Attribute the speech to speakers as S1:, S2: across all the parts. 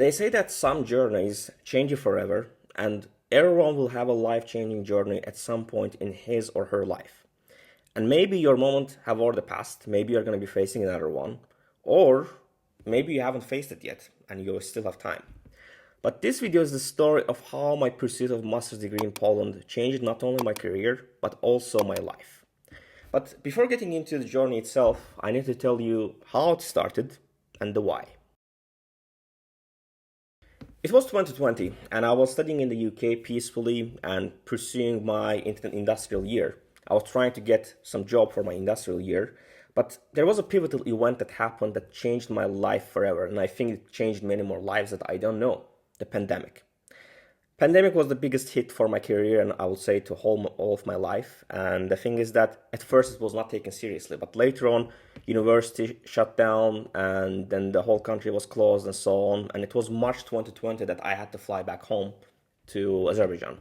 S1: They say that some journeys change you forever, and everyone will have a life-changing journey at some point in his or her life. And maybe your moment have already passed, maybe you're going to be facing another one, or maybe you haven't faced it yet and you still have time. But this video is the story of how my pursuit of master's degree in Poland changed not only my career, but also my life. But before getting into the journey itself, I need to tell you how it started and the why. It was 2020, and I was studying in the UK peacefully and pursuing my industrial year. I was trying to get some job for my industrial year, but there was a pivotal event that happened that changed my life forever, and I think it changed many more lives that I don't know: the pandemic. Pandemic was the biggest hit for my career, and I would say to all of my life. And the thing is that at first it was not taken seriously, but later on, university shut down, and then the whole country was closed and so on. And it was March 2020 that I had to fly back home to Azerbaijan.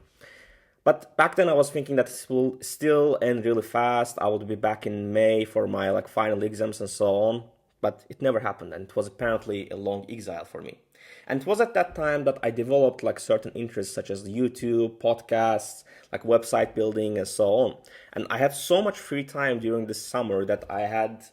S1: But back then I was thinking that it will still end really fast. I would be back in May for my final exams and so on. But it never happened, and it was apparently a long exile for me. And it was at that time that I developed certain interests such as YouTube, podcasts, website building and so on. And I had so much free time during the summer that I had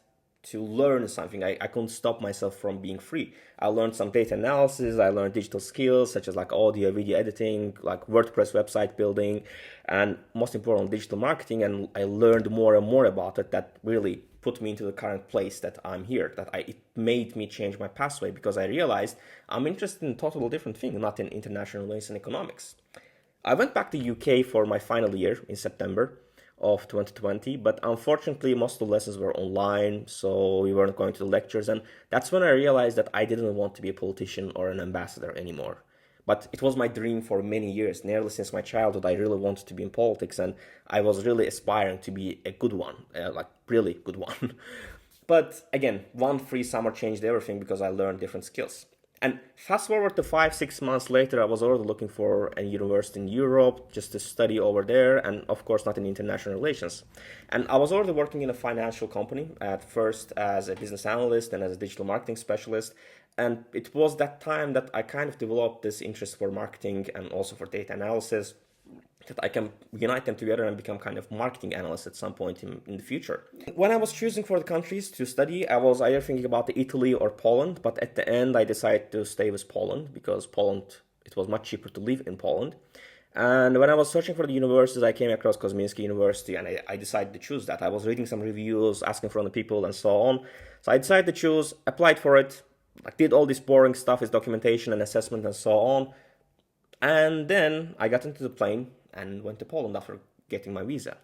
S1: to learn something. I couldn't stop myself from being free. I learned some data analysis, I learned digital skills such as audio, video editing, WordPress website building, and most important, digital marketing. And I learned more and more about it that really put me into the current place that I'm here, it made me change my pathway because I realized I'm interested in a totally different thing, not in international relations and economics. I went back to UK for my final year in September of 2020, but unfortunately most of the lessons were online, so we weren't going to the lectures, and that's when I realized that I didn't want to be a politician or an ambassador anymore. But it was my dream for many years. Nearly since my childhood, I really wanted to be in politics, and I was really aspiring to be a good one, really good one. But again, one free summer changed everything because I learned different skills. And fast forward to 5-6 months later, I was already looking for a university in Europe just to study over there, and of course not in international relations. And I was already working in a financial company, at first as a business analyst and as a digital marketing specialist. And it was that time that I kind of developed this interest for marketing and also for data analysis, that I can unite them together and become kind of marketing analyst at some point in the future. When I was choosing for the countries to study, I was either thinking about Italy or Poland, but at the end I decided to stay with Poland because it was much cheaper to live in Poland. And when I was searching for the universities, I came across Kosminski University, and I decided to choose that. I was reading some reviews, asking from the people and so on. So I decided to choose, applied for it, did all this boring stuff, is documentation and assessment and so on. And then I got into the plane and went to Poland after getting my visa.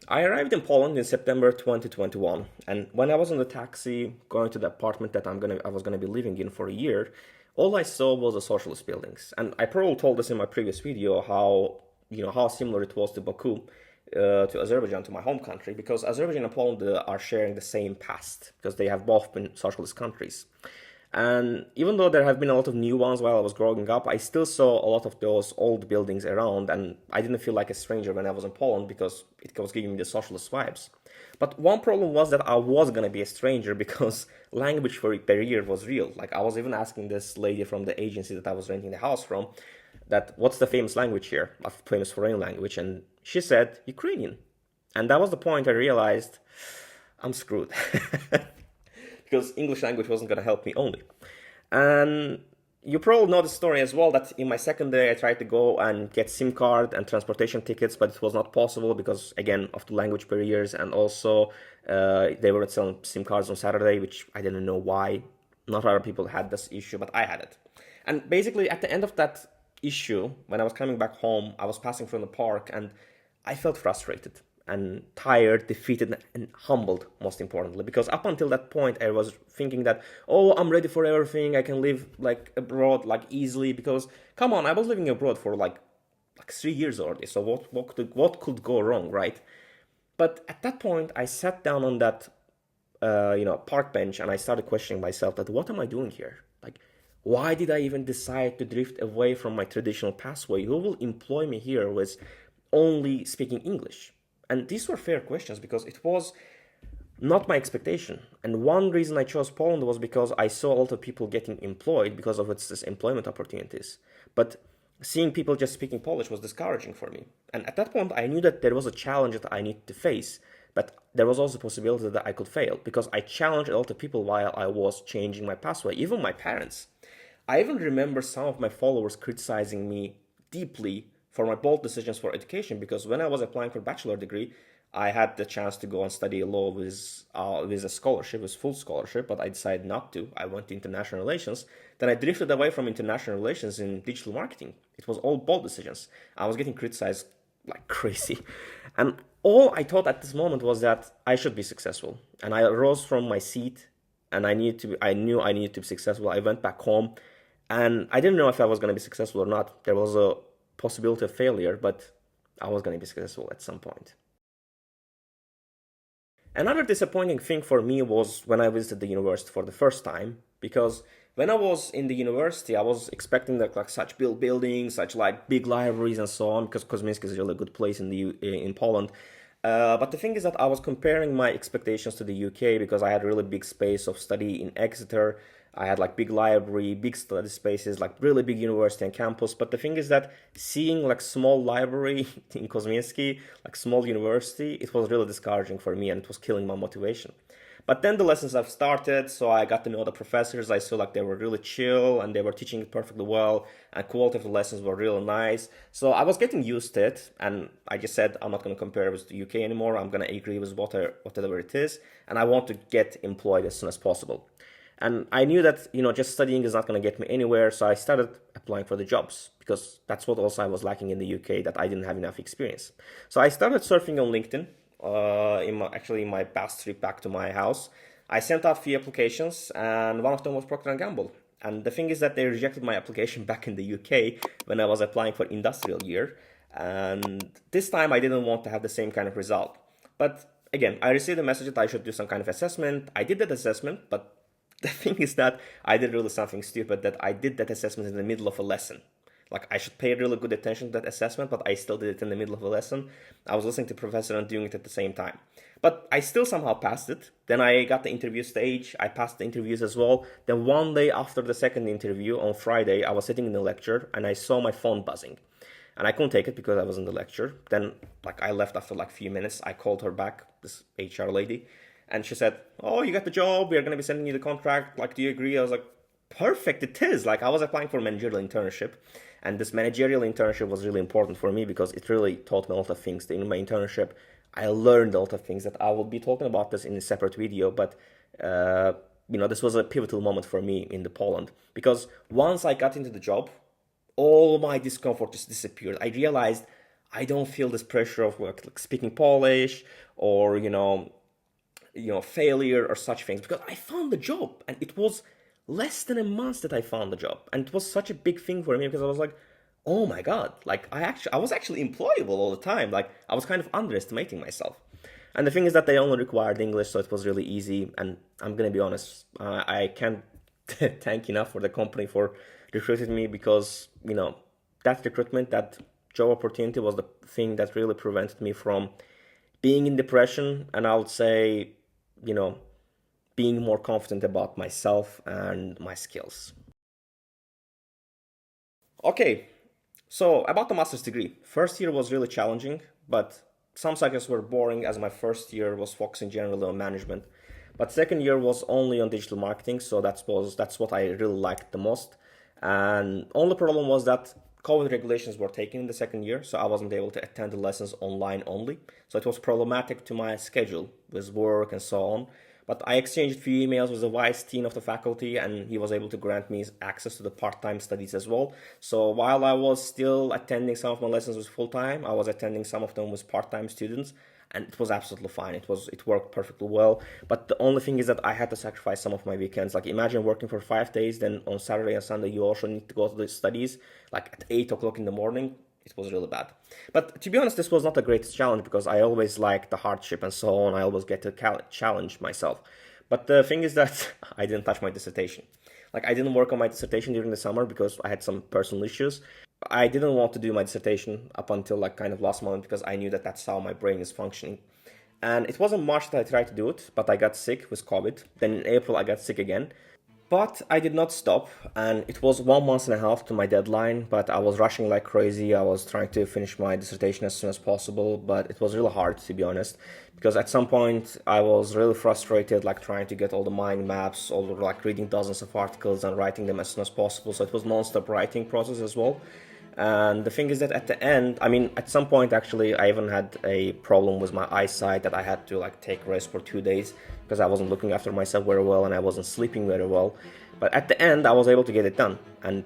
S1: I arrived in Poland in September 2021, and when I was in the taxi going to the apartment that I was gonna be living in for a year, all I saw was the socialist buildings. And I probably told this in my previous video how similar it was to Baku, to Azerbaijan, to my home country, because Azerbaijan and Poland are sharing the same past because they have both been socialist countries. And even though there have been a lot of new ones while I was growing up, I still saw a lot of those old buildings around, and I didn't feel like a stranger when I was in Poland because it was giving me the socialist vibes. But one problem was that I was going to be a stranger because language barrier was real. I was even asking this lady from the agency that I was renting the house from, that what's the famous language here, a famous foreign language, and she said Ukrainian. And that was the point I realized I'm screwed. Because English language wasn't going to help me only. And you probably know the story as well, that in my second day I tried to go and get SIM card and transportation tickets, but it was not possible because, again, of the language barriers, and also they were selling SIM cards on Saturday, which I didn't know why. Not other people had this issue, but I had it. And basically at the end of that issue, when I was coming back home, I was passing from the park and I felt frustrated and tired, defeated, and humbled, most importantly, because up until that point I was thinking that, oh, I'm ready for everything, I can live abroad easily, because come on, I was living abroad for 3 years already, so what could go wrong, right? But at that point I sat down on that park bench and I started questioning myself that what am I doing here? Why did I even decide to drift away from my traditional pathway? Who will employ me here with only speaking English? And these were fair questions because it was not my expectation. And one reason I chose Poland was because I saw a lot of people getting employed because of its employment opportunities. But seeing people just speaking Polish was discouraging for me. And at that point, I knew that there was a challenge that I needed to face, but there was also a possibility that I could fail because I challenged a lot of people while I was changing my pathway, even my parents. I even remember some of my followers criticizing me deeply for my bold decisions for education because when I was applying for bachelor degree, I had the chance to go and study law with a scholarship, with full scholarship, but I decided not to. I went to international relations. Then I drifted away from international relations in digital marketing. It was all bold decisions. I was getting criticized like crazy. And all I thought at this moment was that I should be successful. And I rose from my seat and I knew I needed to be successful. I went back home and I didn't know if I was going to be successful or not. There was a possibility of failure, but I was going to be successful at some point. Another disappointing thing for me was when I visited the university for the first time, because when I was in the university, I was expecting like such buildings, such like big libraries and so on, because Kozminski is a really good place in Poland. But the thing is that I was comparing my expectations to the UK because I had really big space of study in Exeter. I had like big library, big study spaces, like really big university and campus. But the thing is that seeing like small library in Kozminski, like small university, it was really discouraging for me and it was killing my motivation. But then the lessons have started, so I got to know the professors. I saw like they were really chill and they were teaching it perfectly well, and quality of the lessons were really nice. So I was getting used to it, and I just said I'm not going to compare with the UK anymore. I'm going to agree with whatever it is, and I want to get employed as soon as possible. And I knew that, just studying is not going to get me anywhere. So I started applying for the jobs because that's what also I was lacking in the UK, that I didn't have enough experience. So I started surfing on LinkedIn, in my past trip back to my house. I sent out few applications and one of them was Procter& and Gamble. And the thing is that they rejected my application back in the UK when I was applying for industrial year. And this time I didn't want to have the same kind of result. But again, I received a message that I should do some kind of assessment. I did that assessment, but the thing is that I did really something stupid, that I did that assessment in the middle of a lesson. Like I should pay really good attention to that assessment, but I still did it in the middle of a lesson. I was listening to the professor and doing it at the same time. But I still somehow passed it. Then I got the interview stage. I passed the interviews as well. Then one day after the second interview on Friday, I was sitting in the lecture and I saw my phone buzzing. And I couldn't take it because I was in the lecture. Then like I left after like a few minutes. I called her back, this HR lady. And she said, "Oh, you got the job. We are going to be sending you the contract. Like, do you agree?" I was like, "Perfect, it is." Like, I was applying for a managerial internship. And this managerial internship was really important for me because it really taught me a lot of things. In my internship, I learned a lot of things that I will be talking about this in a separate video. But, this was a pivotal moment for me in the Poland. Because once I got into the job, all my discomfort just disappeared. I realized I don't feel this pressure of like speaking Polish or, failure or such things, because I found the job and it was less than a month that I found the job. And it was such a big thing for me because I was like, oh my God, like I was actually employable all the time. Like I was kind of underestimating myself. And the thing is that they only required English, so it was really easy. And I'm going to be honest, I can't thank enough for the company for recruiting me because, that recruitment, that job opportunity was the thing that really prevented me from being in depression. And I would say, being more confident about myself and my skills. Okay, so about the master's degree. First year was really challenging, but some subjects were boring as my first year was focusing generally on management. But second year was only on digital marketing, so that's what I really liked the most. And only problem was that COVID regulations were taken in the second year, so I wasn't able to attend the lessons online only. So it was problematic to my schedule with work and so on. But I exchanged a few emails with the vice dean of the faculty, and he was able to grant me access to the part-time studies as well. So while I was still attending some of my lessons with full-time, I was attending some of them with part-time students, and it was absolutely fine. It worked perfectly well. But the only thing is that I had to sacrifice some of my weekends. Like imagine working for 5 days, then on Saturday and Sunday you also need to go to the studies, like at 8 o'clock in the morning. It was really bad. But to be honest, this was not the greatest challenge because I always like the hardship and so on. I always get to challenge myself. But the thing is that I didn't touch my dissertation. Like I didn't work on my dissertation during the summer because I had some personal issues. I didn't want to do my dissertation up until like kind of last month because I knew that that's how my brain is functioning. And it wasn't March that I tried to do it, but I got sick with COVID. Then in April, I got sick again. But I did not stop, and it was 1 month and a half to my deadline, but I was rushing like crazy. I was trying to finish my dissertation as soon as possible, but it was really hard, to be honest, because at some point I was really frustrated, like trying to get all the mind maps, all the, like reading dozens of articles and writing them as soon as possible. So it was non-stop writing process as well. And the thing is that at the end, I mean, at some point actually, I even had a problem with my eyesight that I had to like take rest for 2 days because I wasn't looking after myself very well and I wasn't sleeping very well. But at the end, I was able to get it done, and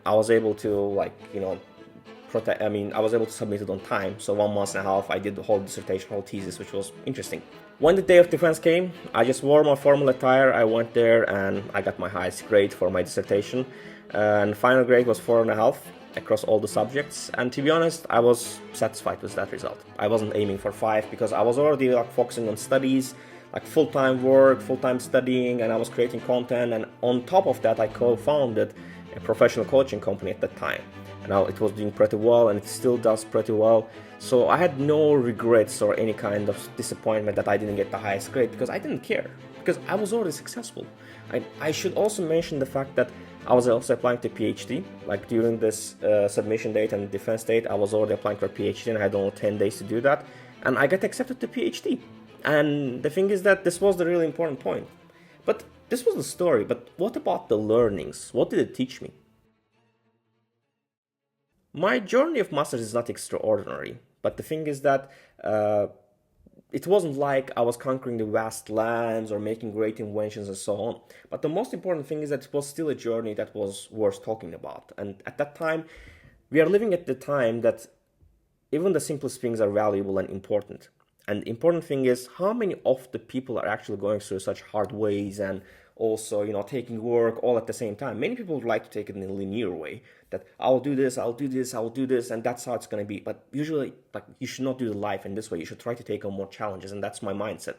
S1: I was able to like, I was able to submit it on time. So 1 month and a half, I did the whole dissertation, whole thesis, which was interesting. When the day of defense came, I just wore my formal attire. I went there and I got my highest grade for my dissertation. And final grade was 4.5 across all the subjects, and to be honest, I was satisfied with that result. I wasn't aiming for 5 because I was already like focusing on studies, like full-time work, full-time studying, and I was creating content, and on top of that I co-founded a professional coaching company at that time, and now it was doing pretty well and it still does pretty well. So I had no regrets or any kind of disappointment that I didn't get the highest grade, because I didn't care, because I was already successful. I should also mention the fact that I was also applying to PhD, like during this submission date and defense date, I was already applying for PhD and I had only 10 days to do that. And I got accepted to PhD. And the thing is that this was the really important point. But this was the story, but what about the learnings? What did it teach me? My journey of masters is not extraordinary, but the thing is that it wasn't like I was conquering the vast lands or making great inventions and so on. But the most important thing is that it was still a journey that was worth talking about. And at that time, we are living at the time that even the simplest things are valuable and important. And the important thing is how many of the people are actually going through such hard ways and also, taking work all at the same time. Many people would like to take it in a linear way, that I'll do this, I'll do this, I'll do this, and that's how it's going to be. But usually, like, you should not do the life in this way. You should try to take on more challenges, and that's my mindset.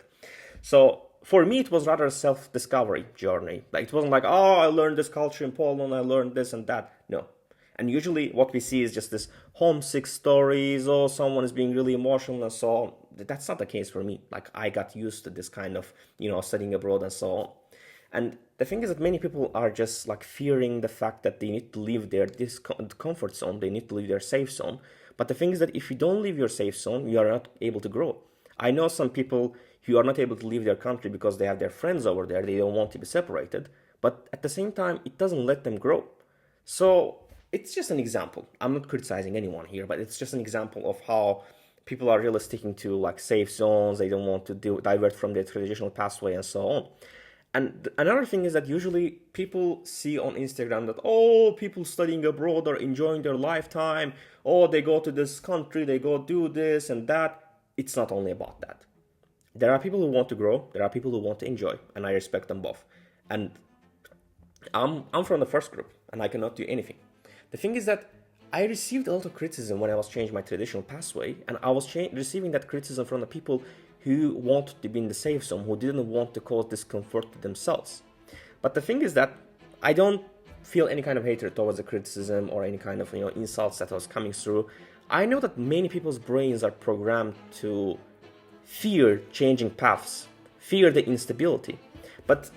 S1: So for me, it was rather a self-discovery journey. Like, it wasn't like, oh, I learned this culture in Poland, I learned this and that. No. And usually what we see is just this homesick stories, or someone is being really emotional and so on. That's not the case for me. Like, I got used to this kind of, studying abroad and so on. And the thing is that many people are just like fearing the fact that they need to leave their comfort zone, they need to leave their safe zone. But the thing is that if you don't leave your safe zone, you are not able to grow. I know some people who are not able to leave their country because they have their friends over there, they don't want to be separated. But at the same time, it doesn't let them grow. So it's just an example. I'm not criticizing anyone here, but it's just an example of how people are really sticking to like safe zones. They don't want to divert from their traditional pathway and so on. And another thing is that usually people see on Instagram that, oh, people studying abroad are enjoying their lifetime. Oh, they go to this country, they go do this and that. It's not only about that. There are people who want to grow. There are people who want to enjoy. And I respect them both. And I'm from the first group and I cannot do anything. The thing is that I received a lot of criticism when I was changing my traditional pathway. And I was receiving that criticism from the people who wanted to be in the safe zone, who didn't want to cause discomfort to themselves. But the thing is that I don't feel any kind of hatred towards the criticism or any kind of insults that was coming through. I know that many people's brains are programmed to fear changing paths, fear the instability. But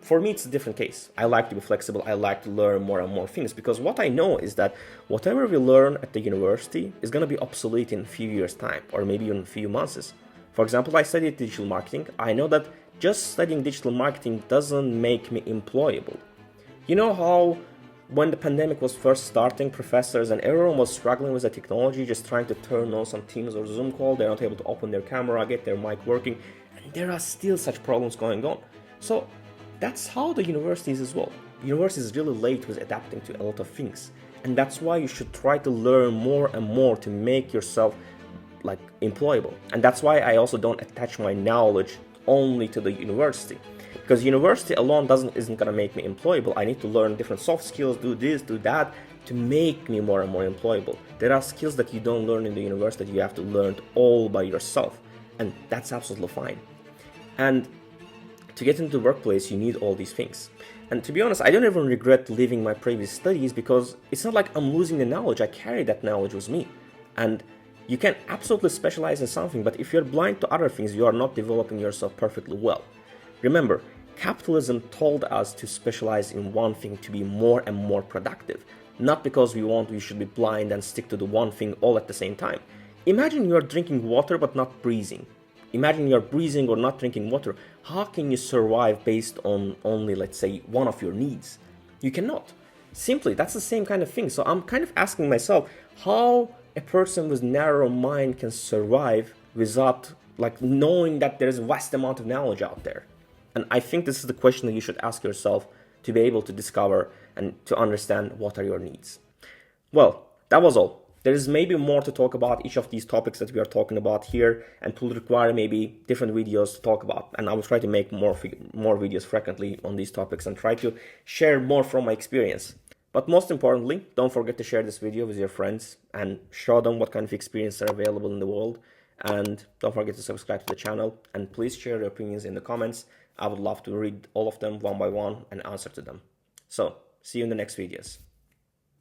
S1: for me, it's a different case. I like to be flexible. I like to learn more and more things, because what I know is that whatever we learn at the university is going to be obsolete in a few years' time, or maybe even a few months. For example, I studied digital marketing. I know that just studying digital marketing doesn't make me employable. You know how when the pandemic was first starting, professors and everyone was struggling with the technology, just trying to turn on some Teams or Zoom call, they're not able to open their camera, get their mic working, and there are still such problems going on. So that's how the university is as well. The university is really late with adapting to a lot of things, and that's why you should try to learn more and more to make yourself like employable. And that's why I also don't attach my knowledge only to the university, because university alone isn't gonna make me employable. I need to learn different soft skills, do this, do that, to make me more and more employable. There are skills that you don't learn in the university that you have to learn all by yourself, and that's absolutely fine. And to get into the workplace, you need all these things. And to be honest, I don't even regret leaving my previous studies, because it's not like I'm losing the knowledge. I carry that knowledge with me. And You can absolutely specialize in something, but if you're blind to other things, you are not developing yourself perfectly well. Remember, capitalism told us to specialize in one thing to be more and more productive, not because we should be blind and stick to the one thing all at the same time. Imagine you're drinking water but not breathing. Imagine you're breathing or not drinking water. How can you survive based on only, let's say, one of your needs? You cannot. Simply, that's the same kind of thing. So I'm kind of asking myself how a person with narrow mind can survive without knowing that there's a vast amount of knowledge out there. And I think this is the question that you should ask yourself to be able to discover and to understand what are your needs. Well, that was all. There is maybe more to talk about each of these topics that we are talking about here, and it will require maybe different videos to talk about. And I will try to make more videos frequently on these topics and try to share more from my experience. But most importantly, don't forget to share this video with your friends and show them what kind of experiences are available in the world. And don't forget to subscribe to the channel, and please share your opinions in the comments. I would love to read all of them one by one and answer to them. So, see you in the next videos.